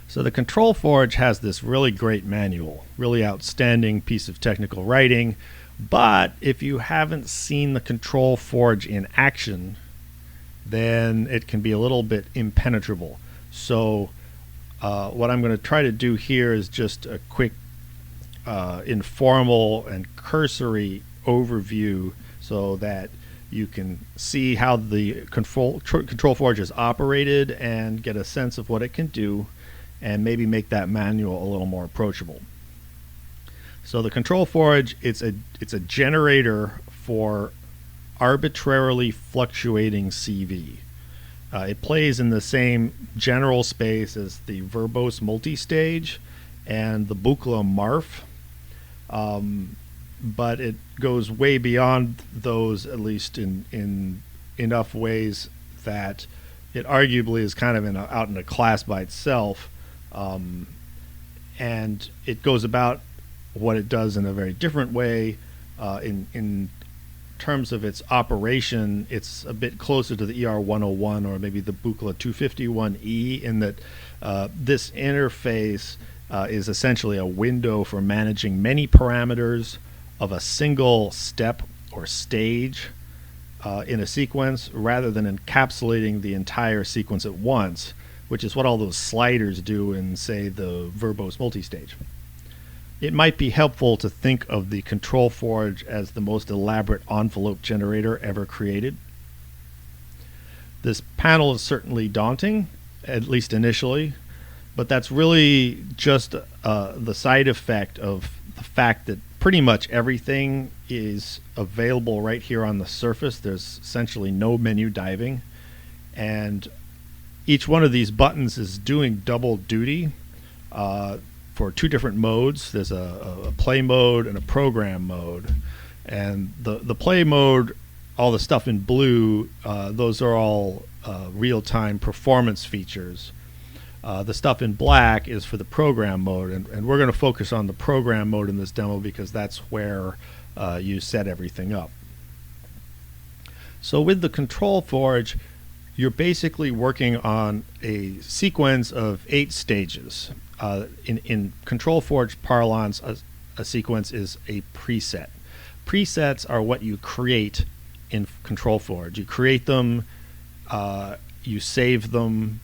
So the Control Forge has this really great manual, really outstanding piece of technical writing. But if you haven't seen the Control Forge in action, then it can be a little bit impenetrable. So what I'm going to try to do here is just a quick informal and cursory overview so that you can see how the Control Forge is operated and get a sense of what it can do, and maybe make that manual a little more approachable. So the Control Forge, it's a generator for arbitrarily fluctuating CV. It plays in the same general space as the verbose multistage and the Buchla Marf, but it goes way beyond those, at least in enough ways that it arguably is kind of out in a class by itself. And it goes about what it does in a very different way. In terms of its operation, it's a bit closer to the ER101 or maybe the Buchla 251E in that this interface is essentially a window for managing many parameters of a single step or stage in a sequence, rather than encapsulating the entire sequence at once, which is what all those sliders do in, say, the verbose multistage. It might be helpful to think of the Control Forge as the most elaborate envelope generator ever created. This panel is certainly daunting, at least initially, but that's really just the side effect of the fact that pretty much everything is available right here on the surface. There's essentially no menu diving, and each one of these buttons is doing double duty for two different modes. There's a play mode and a program mode. And the play mode, all the stuff in blue, those are all real-time performance features. The stuff in black is for the program mode, and we're going to focus on the program mode in this demo because that's where you set everything up. So with the Control Forge, you're basically working on a sequence of 8 stages. In Control Forge parlance, a sequence is a preset. Presets are what you create in Control Forge. You create them, you save them.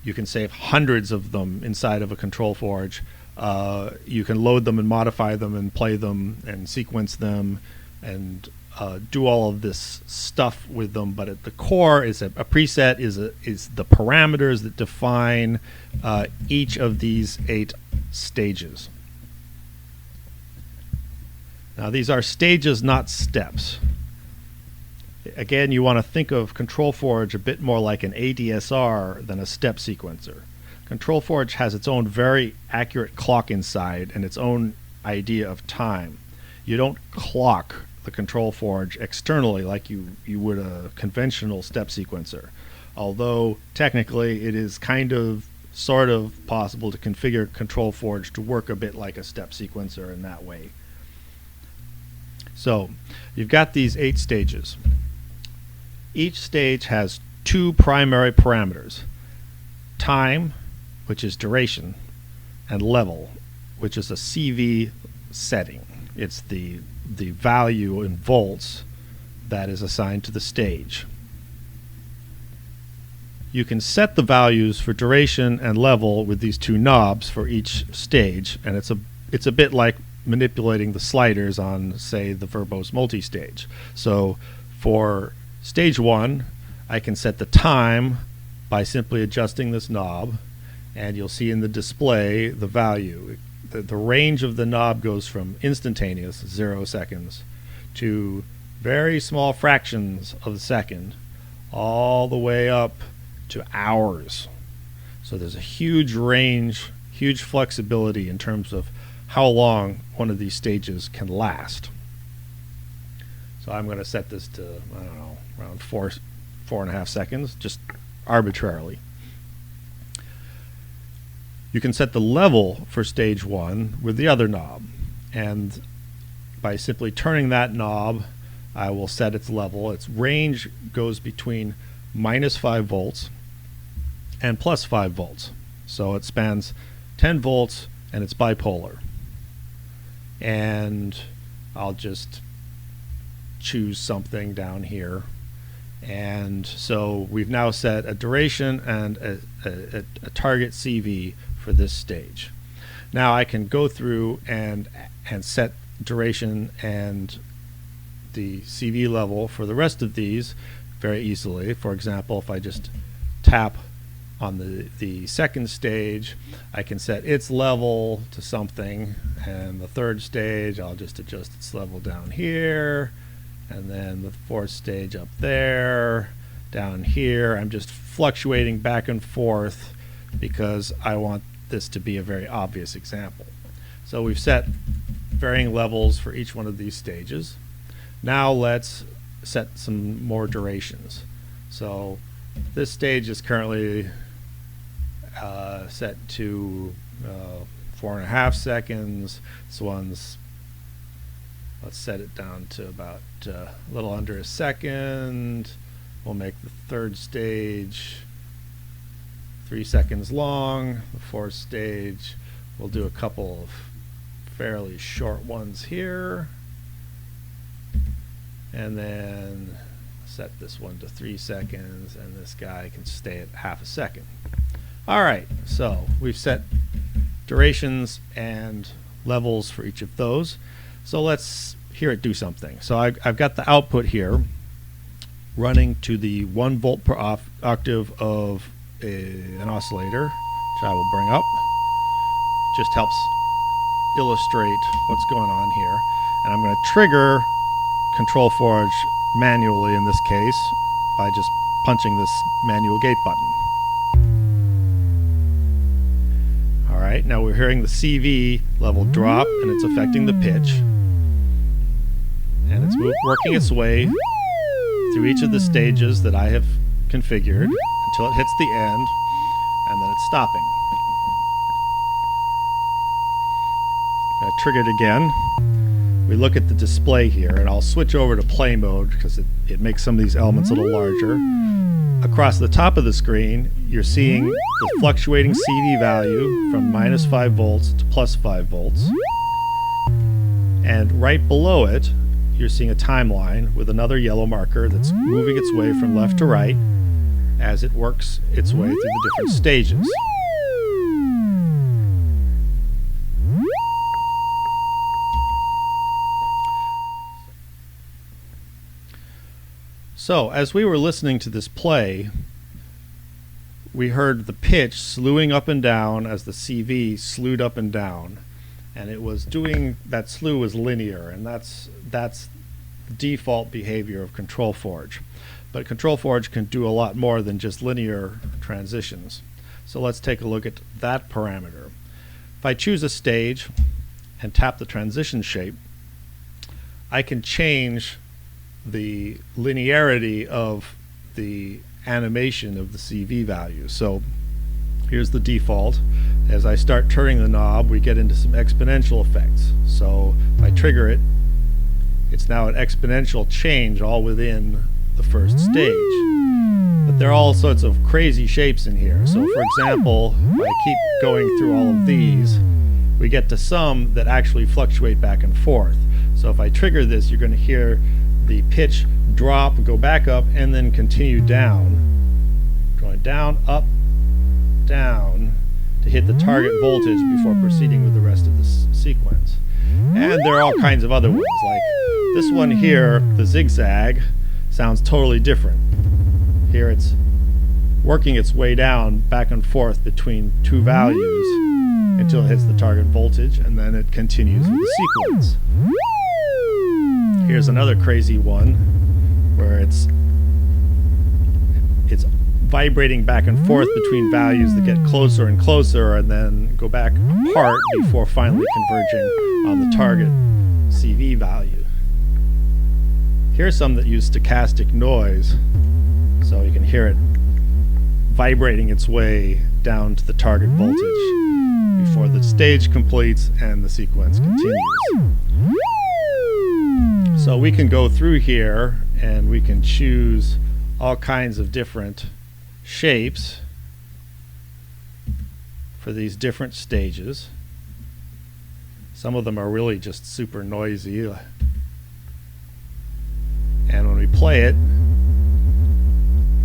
You can save hundreds of them inside of a Control Forge. You can load them and modify them and play them and sequence them and do all of this stuff with them, but at the core is a preset is the parameters that define each of these 8 stages. Now these are stages, not steps. Again, you want to think of Control Forge a bit more like an ADSR than a step sequencer. Control Forge has its own very accurate clock inside and its own idea of time. You don't clock the Control Forge externally like you would a conventional step sequencer, although technically it is sort of possible to configure Control Forge to work a bit like a step sequencer in that way. So you've got these 8 stages. Each stage has 2 primary parameters: time, which is duration, and level, which is a CV setting. It's the value in volts that is assigned to the stage. You can set the values for duration and level with these 2 knobs for each stage, and it's a bit like manipulating the sliders on, say, the verbose multistage. So for stage 1, I can set the time by simply adjusting this knob, and you'll see in the display the value. The range of the knob goes from instantaneous, 0 seconds, to very small fractions of a second, all the way up to hours. So there's a huge range, huge flexibility in terms of how long one of these stages can last. So I'm going to set this to, I don't know, around 4.5 seconds, just arbitrarily. You can set the level for stage 1 with the other knob, and by simply turning that knob, I will set its level. Its range goes between -5 volts and +5 volts. So it spans 10 volts and it's bipolar. And I'll just choose something down here. And so we've now set a duration and a target CV for this stage. Now I can go through and set duration and the CV level for the rest of these very easily. For example, if I just tap on the second stage, I can set its level to something, and the third stage I'll just adjust its level down here, and then the fourth stage up there, down here. I'm just fluctuating back and forth because I want this to be a very obvious example. So we've set varying levels for each one of these stages. Now let's set some more durations. So this stage is currently set to 4.5 seconds. This one's, let's set it down to about a little under a second. We'll make the third stage 3 seconds long. The fourth stage, we'll do a couple of fairly short ones here. And then set this one to 3 seconds, and this guy can stay at half a second. All right, so we've set durations and levels for each of those. So let's hear it do something. So I've got the output here running to the 1 volt per octave of an oscillator, which I will bring up. Just helps illustrate what's going on here. And I'm going to trigger Control Forge manually in this case by just punching this manual gate button. All right, now we're hearing the CV level drop, and it's affecting the pitch. And it's working its way through each of the stages that I have configured until it hits the end, and then it's stopping. I'm going to trigger it again. We look at the display here, and I'll switch over to play mode because it makes some of these elements a little larger. Across the top of the screen, you're seeing the fluctuating CV value from -5 volts to +5 volts. And right below it, you're seeing a timeline with another yellow marker that's moving its way from left to right as it works its way through the different stages. So as we were listening to this play, we heard the pitch slewing up and down as the CV slewed up and down. And it was doing, that slew was linear, and that's the default behavior of Control Forge. But Control Forge can do a lot more than just linear transitions. So let's take a look at that parameter. If I choose a stage and tap the transition shape, I can change the linearity of the animation of the CV value. So here's the default. As I start turning the knob, we get into some exponential effects. So if I trigger it, it's now an exponential change all within the first stage. But there are all sorts of crazy shapes in here. So for example, if I keep going through all of these, we get to some that actually fluctuate back and forth. So if I trigger this, you're going to hear the pitch drop, go back up, and then continue down. Going down, up, down, to hit the target voltage before proceeding with the rest of the sequence. And there are all kinds of other ones, like this one here, the zigzag, sounds totally different. Here it's working its way down, back and forth between two values until it hits the target voltage, and then it continues with the sequence. Here's another crazy one where it's vibrating back and forth between values that get closer and closer and then go back apart before finally converging on the target CV value. Here's some that use stochastic noise, so you can hear it vibrating its way down to the target voltage before the stage completes and the sequence continues. So we can go through here and we can choose all kinds of different shapes. for these different stages. Some of them are really just super noisy. And when we play it,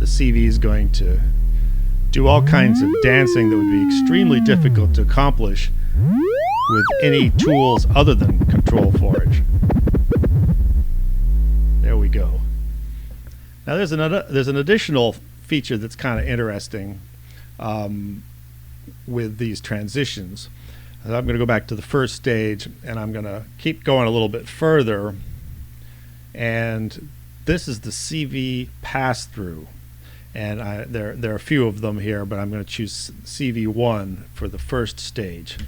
the CV is going to do all kinds of dancing that would be extremely difficult to accomplish with any tools other than Control Forge. There we go. Now there's an additional feature that's kind of interesting with these transitions. I'm going to go back to the first stage, and I'm going to keep going a little bit further. And this is the CV pass-through. And there are a few of them here, but I'm going to choose CV1 for the first stage.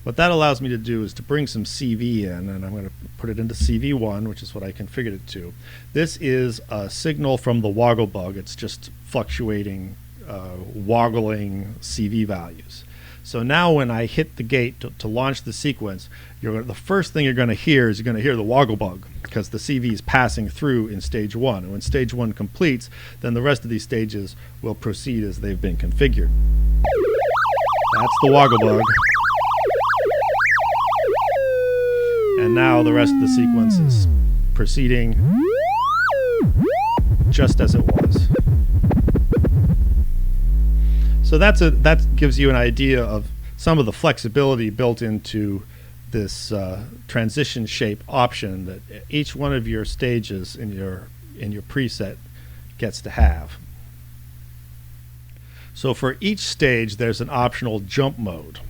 What that allows me to do is to bring some CV in, and I'm going to put it into CV1, which is what I configured it to. This is a signal from the woggle bug. It's just fluctuating, woggling CV values. So now when I hit the gate to launch the sequence, the first thing you're going to hear is you're going to hear the woggle bug, because the CV is passing through in stage 1. And when stage 1 completes, then the rest of these stages will proceed as they've been configured. That's the woggle bug. And now the rest of the sequence is proceeding just as it was. So that gives you an idea of some of the flexibility built into this transition shape option that each one of your stages in your preset gets to have. So for each stage there's an optional jump mode.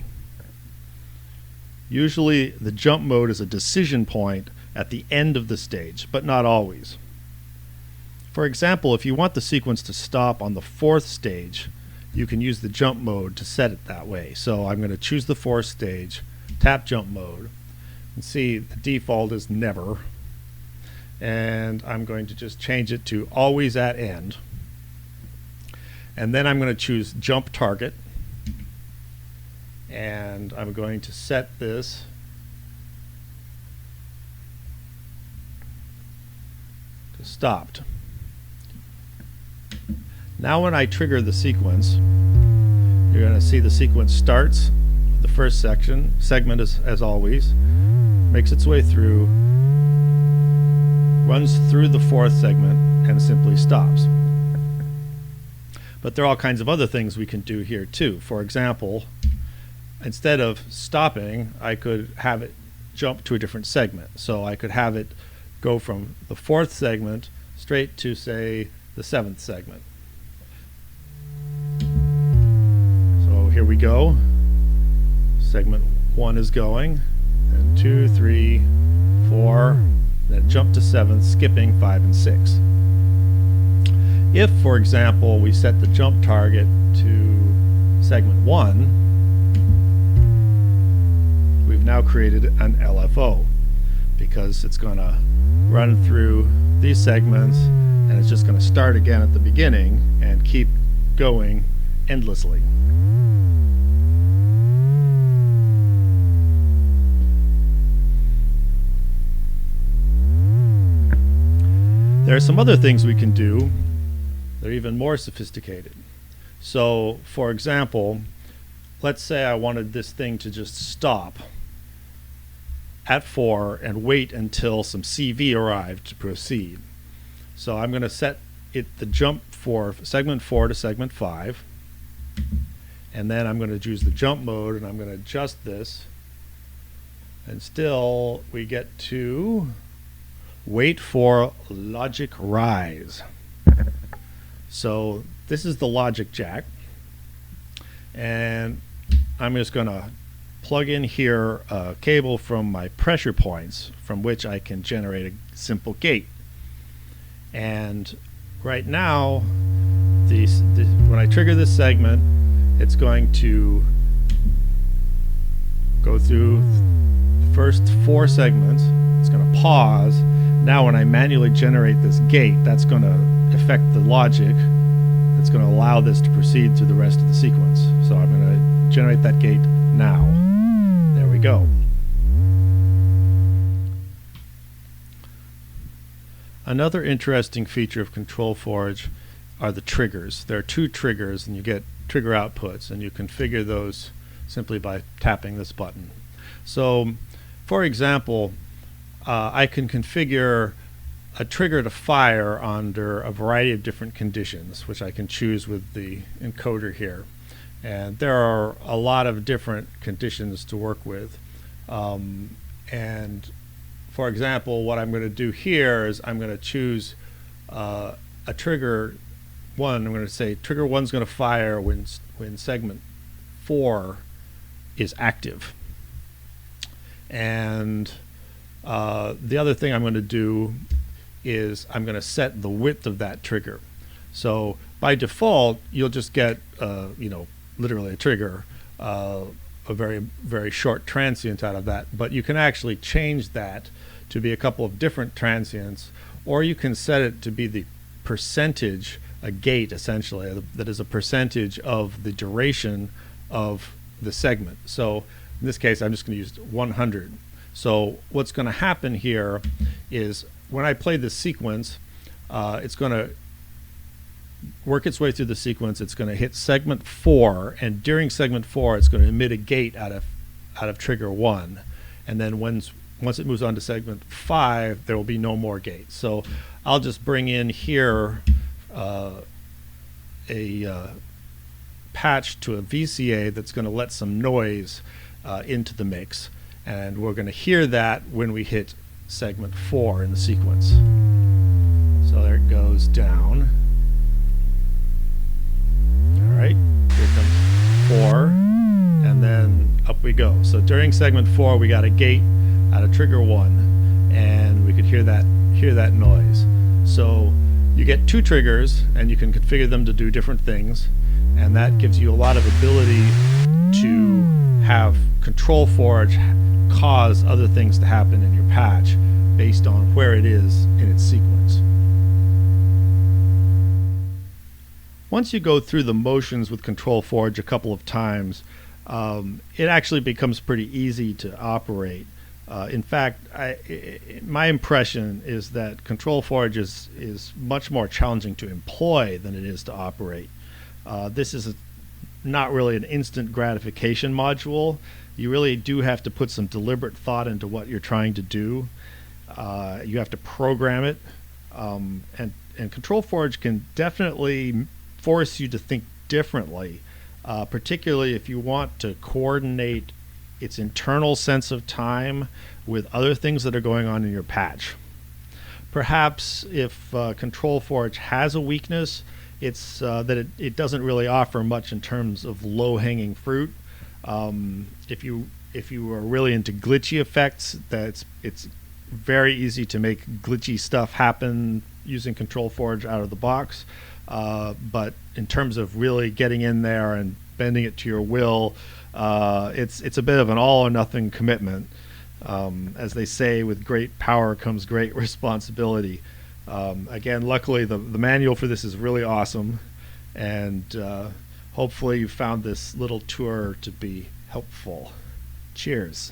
Usually the jump mode is a decision point at the end of the stage, but not always. For example, if you want the sequence to stop on the 4th stage, you can use the jump mode to set it that way. So I'm going to choose the 4th stage, tap jump mode, and see the default is never. And I'm going to just change it to always at end. And then I'm going to choose jump target. And I'm going to set this to stopped. Now when I trigger the sequence, you're going to see the sequence starts with the first segment as always, makes its way through, runs through the 4th segment, and simply stops. But there are all kinds of other things we can do here too. For example, instead of stopping, I could have it jump to a different segment. So I could have it go from the 4th segment straight to, say, the 7th segment. Here we go. Segment 1 is going, and 2, 3, 4, then jump to 7th, skipping 5 and 6. If, for example, we set the jump target to segment 1, we've now created an LFO, because it's going to run through these segments, and it's just going to start again at the beginning and keep going endlessly. There are some other things we can do that are even more sophisticated. So, for example, let's say I wanted this thing to just stop at 4 and wait until some CV arrived to proceed. So I'm going to set it the jump for segment 4 to segment 5, and then I'm going to choose the jump mode, and I'm going to adjust this, and still we get to wait for logic rise. So this is the logic jack, and I'm just going to plug in here a cable from my pressure points from which I can generate a simple gate. And right now, when I trigger this segment, it's going to go through the first 4 segments. It's going to pause. Now when I manually generate this gate, that's going to affect the logic that's going to allow this to proceed through the rest of the sequence. So I'm going to generate that gate now. There we go. Another interesting feature of Control Forge are the triggers. There are 2 triggers, and you get trigger outputs, and you configure those simply by tapping this button. So, for example, I can configure a trigger to fire under a variety of different conditions, which I can choose with the encoder here. And there are a lot of different conditions to work with. And for example, what I'm going to do here is I'm going to choose a trigger 1. I'm going to say trigger 1 is going to fire when segment 4 is active. And the other thing I'm going to do is I'm going to set the width of that trigger. So by default, you'll just get literally a trigger, a very, very short transient out of that. But you can actually change that to be a couple of different transients, or you can set it to be the percentage, a gate essentially, that is a percentage of the duration of the segment. So in this case, I'm just going to use 100. So what's going to happen here is when I play this sequence, it's going to work its way through the sequence. It's going to hit segment 4, and during segment 4, it's going to emit a gate out of trigger 1. And then once it moves on to segment 5, there will be no more gates. So I'll just bring in here a patch to a VCA that's going to let some noise into the mix, and we're going to hear that when we hit segment 4 in the sequence. So there it goes down. All right, here comes 4, and then up we go. So during segment 4, we got a gate out of trigger 1, and we could hear that noise. So you get 2 triggers, and you can configure them to do different things, and that gives you a lot of ability to have Control Forge cause other things to happen in your patch based on where it is in its sequence. Once you go through the motions with Control Forge a couple of times, it actually becomes pretty easy to operate. In fact, my impression is that Control Forge is much more challenging to employ than it is to operate. This is not really an instant gratification module. You really do have to put some deliberate thought into what you're trying to do. You have to program it, and Control Forge can definitely force you to think differently, particularly if you want to coordinate its internal sense of time with other things that are going on in your patch. Perhaps if Control Forge has a weakness, it's that it doesn't really offer much in terms of low-hanging fruit. If you are really into glitchy effects, it's very easy to make glitchy stuff happen using Control Forge out of the box. But in terms of really getting in there and bending it to your will, it's a bit of an all or nothing commitment. As they say, with great power comes great responsibility. Again, luckily the manual for this is really awesome, and hopefully you found this little tour to be helpful. Cheers.